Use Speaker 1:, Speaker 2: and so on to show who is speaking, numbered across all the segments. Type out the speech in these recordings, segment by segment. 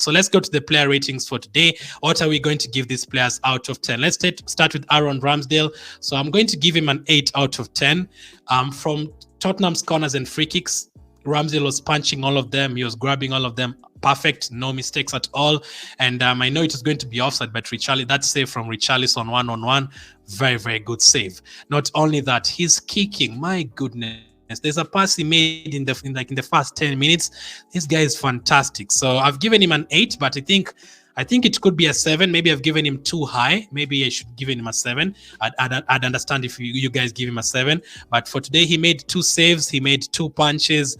Speaker 1: So let's go to the player ratings for today. What are we going to give these players out of 10? Let's start with Aaron Ramsdale. So I'm going to give him an 8 out of 10. From Tottenham's corners and free kicks, Ramsdale was punching all of them. He was grabbing all of them. Perfect, no mistakes at all. And I know it is going to be offside, but that save from Richarlison one-on-one, very, very good save. Not only that, he's kicking. My goodness. There's a pass he made in the first 10 minutes. This guy is fantastic. So I've given him an 8, but I think it could be a 7. Maybe I've given him too high. Maybe I should give him a 7. I'd understand if you guys give him a 7. But for today, he made 2 saves. He made 2 punches.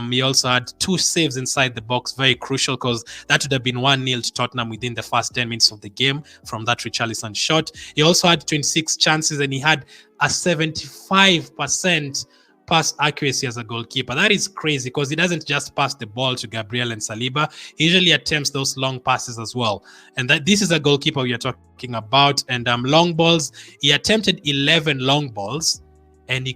Speaker 1: He also had 2 saves inside the box. Very crucial, because that would have been 1-0 to Tottenham within the first 10 minutes of the game from that Richarlison shot. He also had 26 chances, and he had a 75% pass accuracy as a goalkeeper. That is crazy, because he doesn't just pass the ball to Gabriel and Saliba. He usually attempts those long passes as well. And this is a goalkeeper we are talking about. And long balls, he attempted 11 long balls, and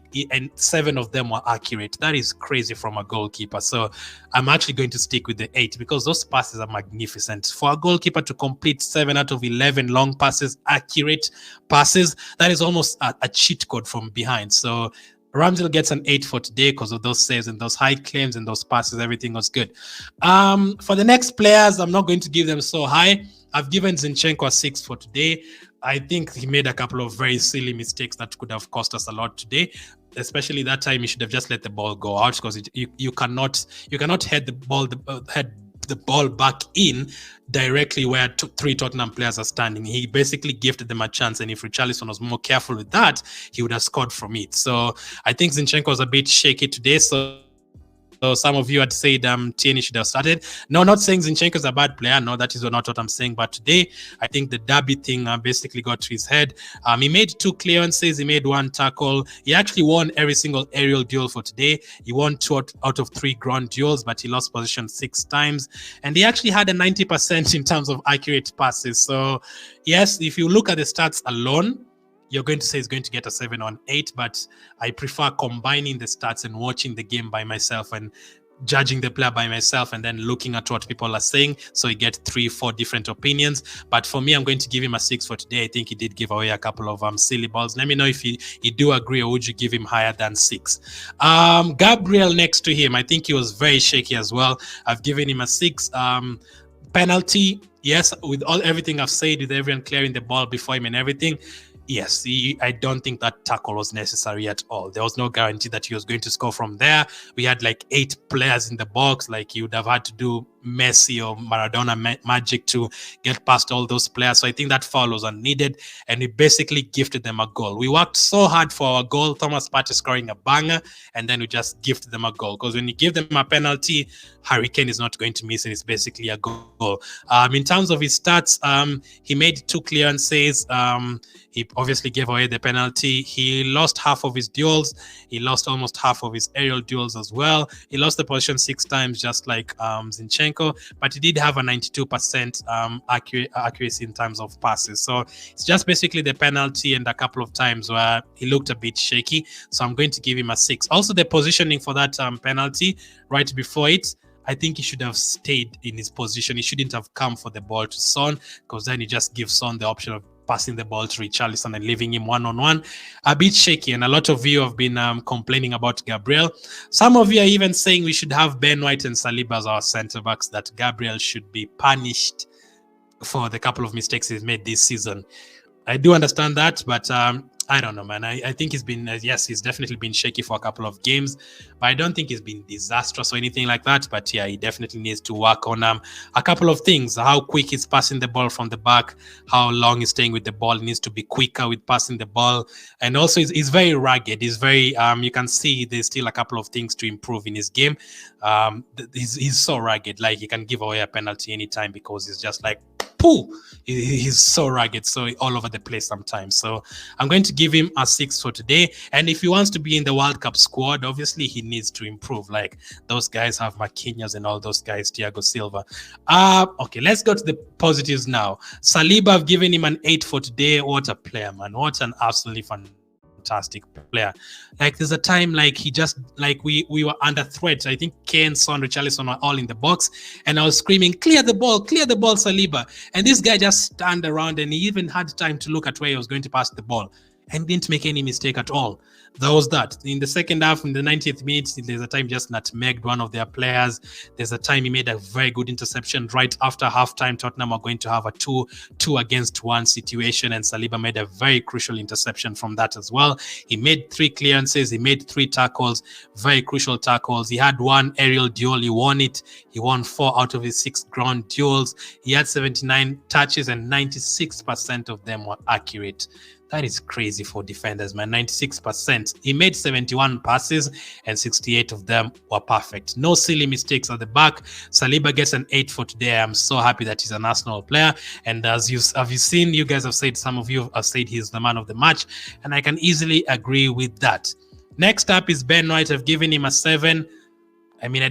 Speaker 1: 7 of them were accurate. That is crazy from a goalkeeper. So I'm actually going to stick with the 8, because those passes are magnificent. For a goalkeeper to complete 7 out of 11 long passes, accurate passes, that is almost a cheat code from behind. So Ramsdale gets an 8 for today because of those saves and those high claims and those passes. Everything was good. For the next players, I'm not going to give them so high. I've given Zinchenko a 6 for today. I think he made a couple of very silly mistakes that could have cost us a lot today. Especially that time, he should have just let the ball go out, because you cannot head the ball back in directly where 3 Tottenham players are standing. He basically gifted them a chance, and if Richarlison was more careful with that, he would have scored from it. So I think Zinchenko was a bit shaky today. So some of you had said Tierney should have started. No, not saying Zinchenko is a bad player. No, that is not what I'm saying. But today, I think the derby thing basically got to his head. He made 2 clearances. He made 1 tackle. He actually won every single aerial duel for today. He won 2 out of 3 ground duels, but he lost position 6 times. And he actually had a 90% in terms of accurate passes. So yes, if you look at the stats alone, you're going to say he's going to get a 7 or an 8, but I prefer combining the stats and watching the game by myself and judging the player by myself, and then looking at what people are saying, so you get 3-4 different opinions. But for me, I'm going to give him a 6 for today. I think he did give away a couple of silly balls. Let me know if you do agree, or would you give him higher than 6? Gabriel next to him, I think he was very shaky as well. I've given him a 6. Penalty, yes, with everything I've said, with everyone clearing the ball before him and everything, yes, I don't think that tackle was necessary at all. There was no guarantee that he was going to score from there. We had like 8 players in the box. Like, you would have had to do Messi or Maradona magic to get past all those players. So I think that foul was unneeded, and we basically gifted them a goal. We worked so hard for our goal, Thomas Partey scoring a banger, and then we just gifted them a goal. Because when you give them a penalty, Harry Kane is not going to miss it. It's basically a goal. In terms of his stats, he made 2 clearances. He obviously gave away the penalty. He lost half of his duels. He lost almost half of his aerial duels as well. He lost the position 6 times, just like Zinchenko, but he did have a 92% accuracy in terms of passes. So it's just basically the penalty and a couple of times where he looked a bit shaky. So I'm going to give him a 6. Also, the positioning for that penalty right before it, I think he should have stayed in his position. He shouldn't have come for the ball to Son, because then he just gives Son the option of passing the ball to Richarlison and leaving him one-on-one. A bit shaky, and a lot of you have been complaining about Gabriel. Some of you are even saying we should have Ben White and Saliba as our centre-backs, that Gabriel should be punished for the couple of mistakes he's made this season. I do understand that, but I don't know, man. I think he's been, yes, he's definitely been shaky for a couple of games, but I don't think he's been disastrous or anything like that. But yeah, he definitely needs to work on a couple of things. How quick he's passing the ball from the back, how long he's staying with the ball. He needs to be quicker with passing the ball. And also, he's very rugged. He's very, you can see there's still a couple of things to improve in his game. He's so rugged. Like, he can give away a penalty anytime, because he's just like, pooh, he's so rugged, so all over the place sometimes. So I'm going to give him a 6 for today. And if he wants to be in the World Cup squad, obviously he needs to improve. Like, those guys have Marquinhos and all those guys, Thiago Silva. Okay, let's go to the positives now. Saliba, I've given him an 8 for today. What a player, man. What an absolutely fantastic fantastic player. Like there's a time like he just like we were under threat. I think Kane, Son, Richarlison were all in the box, and I was screaming, clear the ball, Saliba. And this guy just turned around and he even had time to look at where he was going to pass the ball and didn't make any mistake at all. That was that. In the second half, in the 90th minute, there's a time just nutmegged one of their players. There's a time he made a very good interception right after halftime. Tottenham are going to have a 2-against-1 situation, and Saliba made a very crucial interception from that as well. He made 3 clearances. He made 3 tackles, very crucial tackles. He had 1 aerial duel. He won it. He won 4 out of his 6 ground duels. He had 79 touches, and 96% of them were accurate. That is crazy for defenders, man. 96%. He made 71 passes and 68 of them were perfect. No silly mistakes at the back. Saliba gets an 8 for today. I'm so happy that he's an Arsenal player. And as have you seen, you guys have said, some of you have said he's the man of the match. And I can easily agree with that. Next up is Ben White. I've given him a 7. I mean, I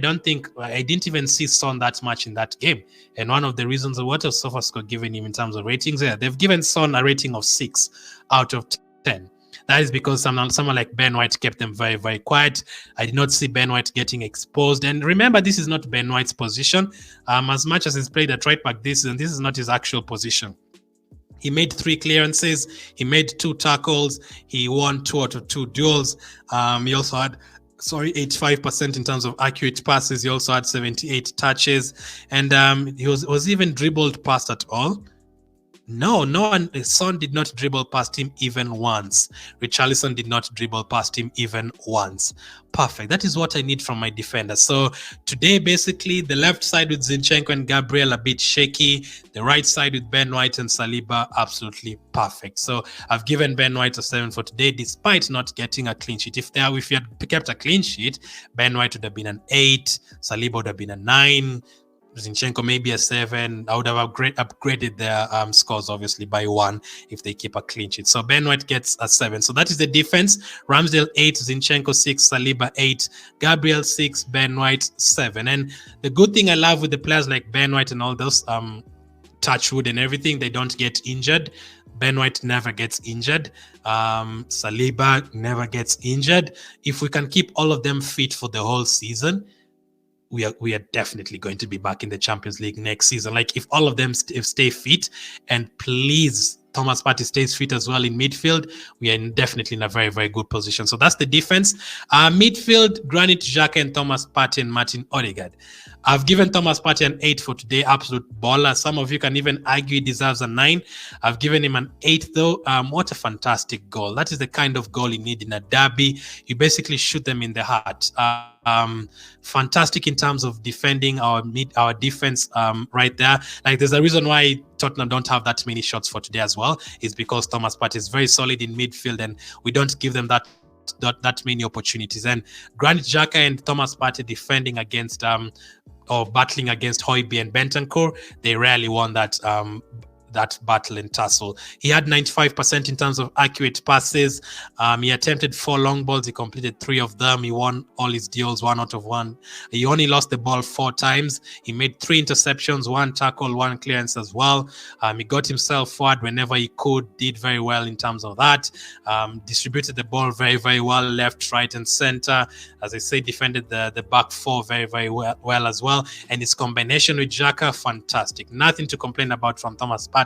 Speaker 1: didn't even see Son that much in that game. And one of the reasons of what has SofaScore given him in terms of ratings here, they've given Son a rating of 6 out of 10. That is because someone like Ben White kept them very, very quiet. I did not see Ben White getting exposed. And remember, this is not Ben White's position. As much as he's played at right back this season, this is not his actual position. He made 3 clearances. He made 2 tackles. He won 2 out of 2 duels. He also had 85% in terms of accurate passes. He also had 78 touches, and he was even dribbled past at all. No one. Son did not dribble past him even once. Richarlison did not dribble past him even once. Perfect. That is what I need from my defender. So today, basically, the left side with Zinchenko and Gabriel a bit shaky. The right side with Ben White and Saliba absolutely perfect. So I've given Ben White a 7 for today, despite not getting a clean sheet. If you had kept a clean sheet, Ben White would have been an 8. Saliba would have been a 9. Zinchenko maybe a 7. I would have upgraded their scores obviously by 1 if they keep a clean sheet. So Ben White gets a 7. So that is the defense. Ramsdale 8, Zinchenko 6, Saliba 8, Gabriel 6, Ben White 7. And the good thing I love with the players like Ben White and all those touchwood and everything, they don't get injured. Ben White never gets injured. Saliba never gets injured. If we can keep all of them fit for the whole season, we are definitely going to be back in the Champions League next season. Like if all of them stay fit, and please Thomas Partey stays fit as well in midfield, we are definitely in a very, very good position. So that's the defense. Midfield, Granit Xhaka and Thomas Partey and Martin Odegaard. I've given Thomas Partey an 8 for today. Absolute baller. Some of you can even argue he deserves a 9. I've given him an 8 though. What a fantastic goal. That is the kind of goal you need in a derby. You basically shoot them in the heart. Fantastic in terms of defending our defense right there. Like there's a reason why Tottenham don't have that many shots for today as well, is because Thomas Partey is very solid in midfield and we don't give them that many opportunities. And Granit Xhaka and Thomas Partey defending against or battling against Højbjerg and Bentancur, they rarely won that battle and tussle. He had 95% in terms of accurate passes. He attempted 4 long balls. He completed 3 of them. He won all his deals 1 out of 1. He only lost the ball 4 times. He made 3 interceptions, 1 tackle, 1 clearance as well. He got himself forward whenever he could, did very well in terms of that. Distributed the ball very, very well, left, right, and center. As I say, defended the back 4 very, very well as well. And his combination with Xhaka, fantastic. Nothing to complain about from Thomas Partey.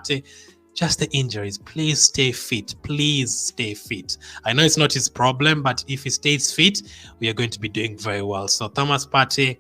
Speaker 1: Just the injuries. Please stay fit. Please stay fit. I know it's not his problem, but if he stays fit, we are going to be doing very well. So Thomas Partey,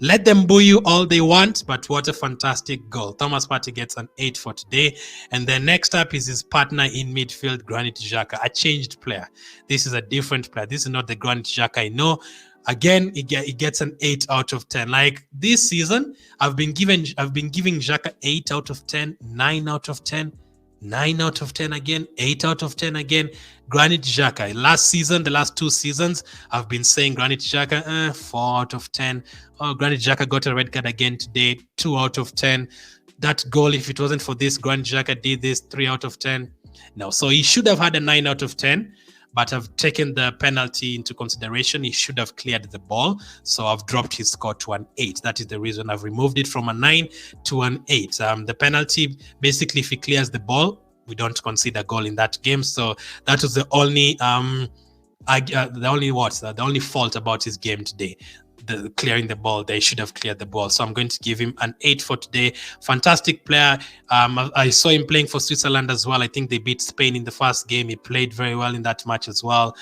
Speaker 1: let them boo you all they want, but what a fantastic goal. Thomas Partey gets an 8 for today. And then next up is his partner in midfield, Granit Xhaka, a changed player. This is a different player. This is not the Granit Xhaka I know. Again, he gets an 8 out of 10. Like this season, I've been giving Xhaka 8 out of 10, 9 out of 10, 9 out of 10 again, 8 out of 10 again. Granit Xhaka. Last season, the last 2 seasons, I've been saying Granit Xhaka, 4 out of 10. Oh, Granit Xhaka got a red card again today, 2 out of 10. That goal, if it wasn't for this, Granit Xhaka did this, 3 out of 10. No, so he should have had a 9 out of 10. But I've taken the penalty into consideration. He should have cleared the ball. So I've dropped his score to an 8. That is the reason I've removed it from a 9 to an 8. The penalty, basically, if he clears the ball, we don't concede a goal in that game. So that was the only the only fault about his game today. The clearing the ball, they should have cleared the ball. So I'm going to give him an 8 for today. Fantastic player. I saw him playing for Switzerland as well. I think they beat Spain in the first game. He played very well in that match as well.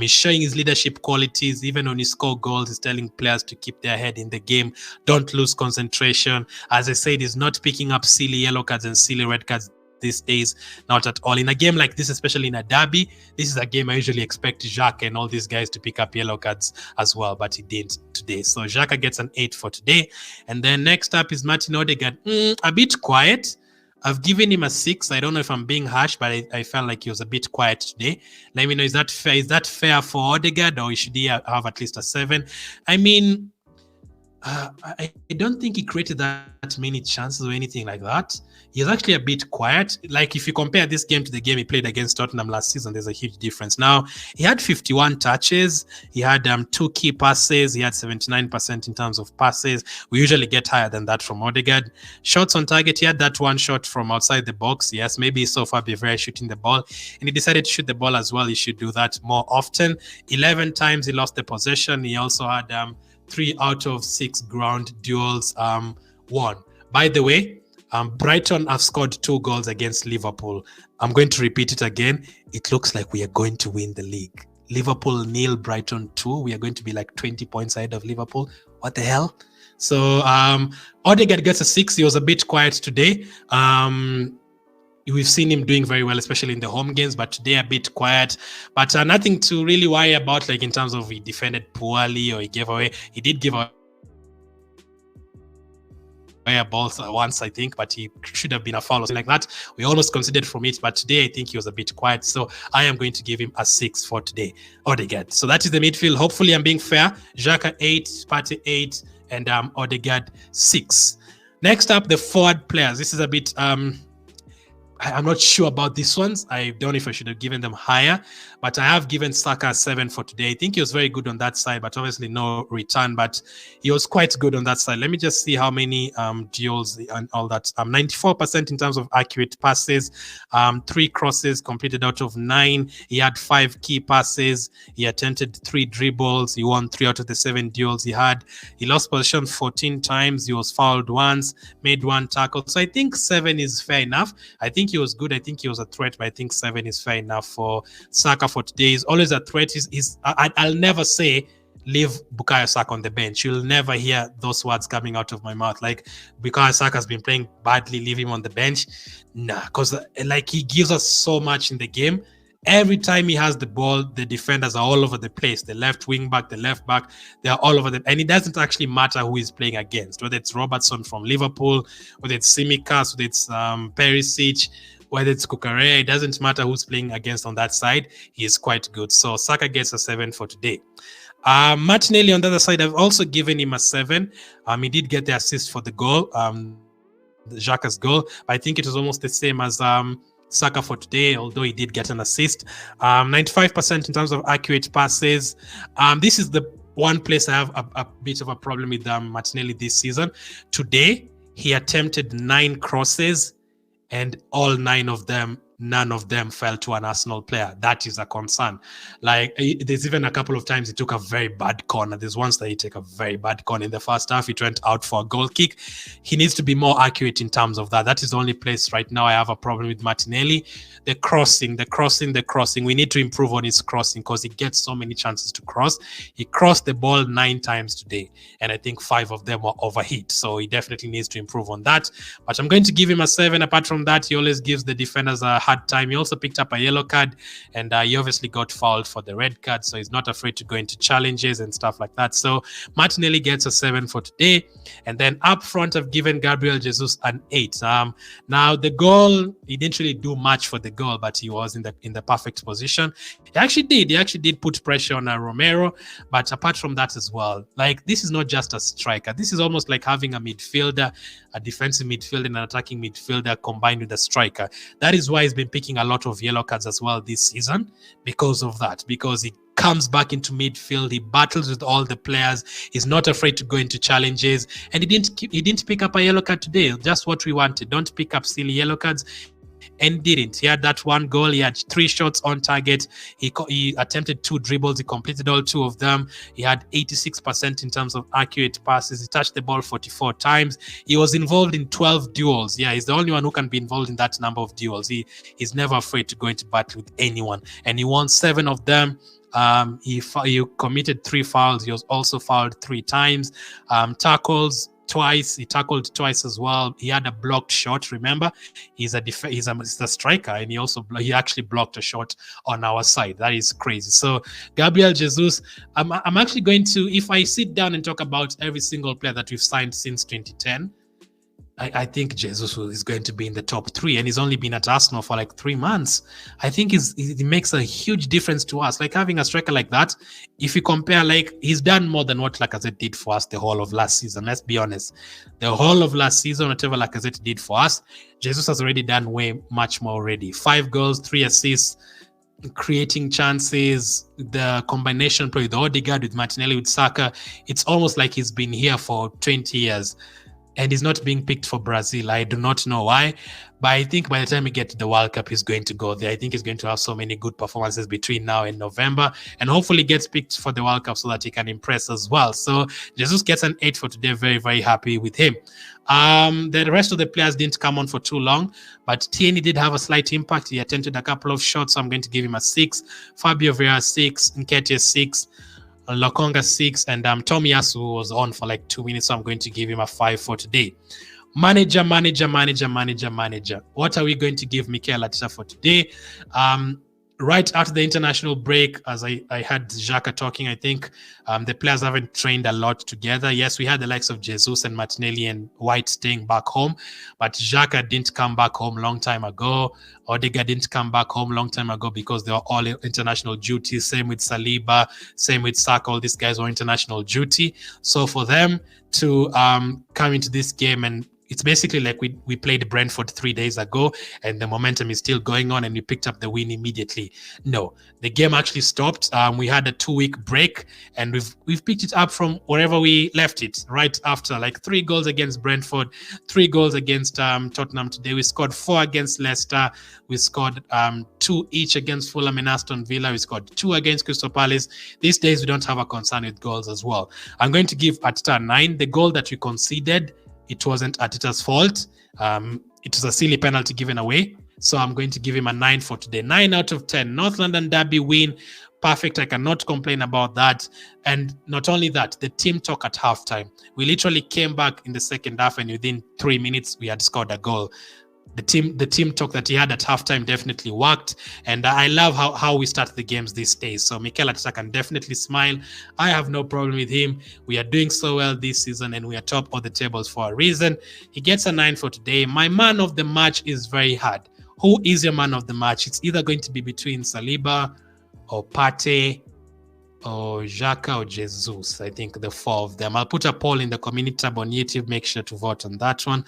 Speaker 1: He's showing his leadership qualities. Even when he scores goals, he's telling players to keep their head in the game. Don't lose concentration. As I said, he's not picking up silly yellow cards and silly red cards these days, not at all. In a game like this, especially in a derby, this is a game I usually expect Xhaka and all these guys to pick up yellow cards as well, but he didn't today. So Xhaka gets an 8 for today. And then next up is Martin Odegaard. A bit quiet. I've given him a 6. I don't know if I'm being harsh, but I felt like he was a bit quiet today. Let me know, is that fair? Is that fair for Odegaard, or should he have at least a 7? I mean, I don't think he created that many chances or anything like that. He's actually a bit quiet. Like, if you compare this game to the game he played against Tottenham last season, there's a huge difference. Now, he had 51 touches. He had 2 key passes. He had 79% in terms of passes. We usually get higher than that from Odegaard. Shots on target, he had that one shot from outside the box. Yes, maybe he's so far very shooting the ball. And he decided to shoot the ball as well. He should do that more often. 11 times he lost the possession. He also had 3 out of 6 ground duels won. By the way, Brighton have scored 2 goals against Liverpool. I'm going to repeat it again. It looks like we are going to win the league. Liverpool 0, Brighton 2. We are going to be like 20 points ahead of Liverpool. What the hell? So Odegaard gets a 6. He was a bit quiet today. We've seen him doing very well, especially in the home games, but today a bit quiet. But nothing to really worry about, like in terms of he defended poorly or he gave away. He did give away balls once, I think, but he should have been a foul or something like that. We almost considered from it, but today I think he was a bit quiet. So I am going to give him a 6 for today. Odegaard. So that is the midfield. Hopefully I'm being fair. Xhaka 8, Partey 8, and Odegaard 6. Next up, the forward players. This is a bit I'm not sure about these ones. I don't know if I should have given them higher, but I have given Xhaka a 7 for today. I think he was very good on that side, but obviously no return, but he was quite good on that side. Let me just see how many duels and all that. 94% in terms of accurate passes, 3 crosses completed out of 9. He had 5 key passes. He attempted 3 dribbles. He won 3 out of the 7 duels he had. He lost possession 14 times. He was fouled once, made 1 tackle. So I think 7 is fair enough. I think he was good. I think he was a threat, but I think 7 is fair enough for Xhaka for today. He's always a threat. I'll never say leave Bukayo Saka on the bench. You'll never hear those words coming out of my mouth. Like, Bukayo Saka has been playing badly, leave him on the bench. Nah, because like he gives us so much in the game. Every time he has the ball, the defenders are all over the place. The left wing back, the left back, they're all over them. And it doesn't actually matter who he's playing against, whether it's Robertson from Liverpool, whether it's Tsimikas, whether it's Perisic, whether it's Kukurea. It doesn't matter who's playing against on that side. He is quite good. So Saka gets a 7 for today. Martinelli on the other side, I've also given him a 7. He did get the assist for the goal, Xhaka's goal. But I think it was almost the same as Saka for today, although he did get an assist. 95% in terms of accurate passes. This is the one place I have a bit of a problem with Martinelli this season. Today, he attempted 9 crosses, and all 9 of them, none of them fell to an Arsenal player. That is a concern. Like, there's even a couple of times he took a very bad corner. There's once that he took a very bad corner in the first half. It went out for a goal kick. He needs to be more accurate in terms of that. That is the only place right now I have a problem with Martinelli. The crossing. We need to improve on his crossing because he gets so many chances to cross. He crossed the ball 9 times today, and I think 5 of them were overhit. So he definitely needs to improve on that. But I'm going to give him a 7. Apart from that, he always gives the defenders a hard time. He also picked up a yellow card, and he obviously got fouled for the red card, so he's not afraid to go into challenges and stuff like that. So Martinelli gets a 7 for today. And then up front, I've given Gabriel Jesus an 8. Now the goal, he didn't really do much for the goal, but he was in the perfect position. He actually did put pressure on Romero, but apart from that as well, like, this is not just a striker. This is almost like having a midfielder, a defensive midfielder and an attacking midfielder combined with a striker. That is why he's been picking a lot of yellow cards as well this season, because of that, because he comes back into midfield, he battles with all the players, he's not afraid to go into challenges, and he didn't pick up a yellow card today. Just what we wanted. Don't pick up silly yellow cards. and didn't. He had that one goal. He had 3 shots on target. He attempted 2 dribbles. He completed all 2 of them. He had 86% in terms of accurate passes. He touched the ball 44 times. He was involved in 12 duels. Yeah, he's the only one who can be involved in that number of duels. He's never afraid to go into battle with anyone, and he won 7 of them. He committed 3 fouls. He was also fouled 3 times. Tackles twice. He tackled twice as well. He had a blocked shot. Remember, he's a striker, and he actually blocked a shot on our side. That is crazy. So Gabriel Jesus, I'm actually going to, if I sit down and talk about every single player that we've signed since 2010. I think Jesus is going to be in the top 3, and he's only been at Arsenal for like 3 months. I think he makes a huge difference to us. Like having a striker like that, if you compare, like he's done more than what Lacazette did for us the whole of last season. Let's be honest. The whole of last season, whatever Lacazette did for us, Jesus has already done way much more already. 5 goals, 3 assists, creating chances, the combination play with Odegaard, with Martinelli, with Saka. It's almost like he's been here for 20 years. And he's not being picked for Brazil. I do not know why, but I think by the time we get to the World Cup, he's going to go there. I think he's going to have so many good performances between now and November, and hopefully gets picked for the World Cup so that he can impress as well. So Jesus gets an 8 for today. Very, very happy with him. The rest of the players didn't come on for too long, but Tierney did have a slight impact. He attempted a couple of shots, so I'm going to give him a 6. Fabio Vieira 6, Nketiah 6. Lokonga 6, and Tomiyasu was on for like 2 minutes, so I'm going to give him a 5 for today. Manager. What are we going to give Mikel Arteta for today? Right after the international break, as I had Xhaka talking, I think the players haven't trained a lot together. Yes, we had the likes of Jesus and Martinelli and White staying back home, but Xhaka didn't come back home long time ago. Odegaard didn't come back home long time ago because they were all international duty. Same with Saliba, same with Saka. All these guys were international duty. So for them to come into this game, and it's basically like we played Brentford 3 days ago, and the momentum is still going on, and we picked up the win immediately. No, the game actually stopped. We had a 2-week break, and we've picked it up from wherever we left it right after. Like 3 goals against Brentford, 3 goals against Tottenham today. We scored 4 against Leicester. We scored 2 each against Fulham and Aston Villa. We scored 2 against Crystal Palace. These days we don't have a concern with goals as well. I'm going to give Arteta 9. The goal that we conceded, it wasn't Arteta's fault. It was a silly penalty given away. So I'm going to give him a 9 for today. 9 out of 10. North London Derby win. Perfect. I cannot complain about that. And not only that, the team talk at halftime. We literally came back in the second half, and within 3 minutes, we had scored a goal. The team talk that he had at halftime definitely worked, and I love how we start the games these days. So Mikel Arteta can definitely smile. I have no problem with him. We are doing so well this season, and we are top of the tables for a reason. He gets a 9 for today. My man of the match is very hard. Who is your man of the match? It's either going to be between Saliba or Partey or Xhaka or Jesus. I think the 4 of them. I'll put a poll in the community tab on YouTube. Make sure to vote on that one.